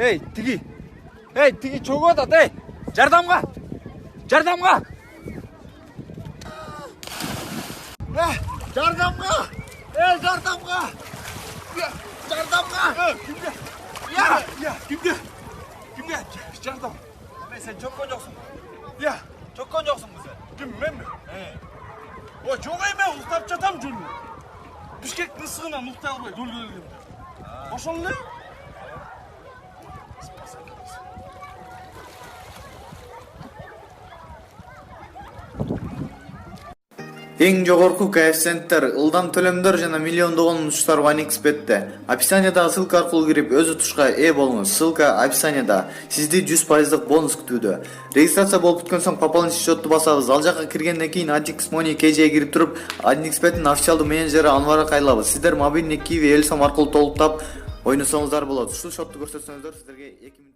Эй, тиги чөгіп атат, ей! Жардамға! Жардамға! Жардамға! Ей, жардамға! Жардамға! Кімге? Жардам. Сен жоққан жоқсың. Жоққан жоқсың бізде. Кім, мен бе? Жоқ еме, ұлықтап жатам жөлін. Бішкектің ысығынан ұлықтай албай, жол келгенде. Ошол не? Эң жогорку коэффициенттер, ылдам төлөмдөр жана миллиондогон утуштар OneXBet'те. Описаниядагы ссылка аркылуу кирип өз утушка ээ болуңуз. Ссылка описанияда. Сизди 100% бонус күтүүдө. Регистрация болуп бүткөн соң пополнить счетту басабыз. Ал жака киргенден кийин AddX Money KJ'ге кирип туруп, OneXBet'ин официалдуу менеджери Анварга кайрылабыз. Сиздер мобилдик Kiwi Элсом аркылуу толуктап ойносоңуздар болот. Ушул счетту көрсөтсөңүздөр сиздерге 2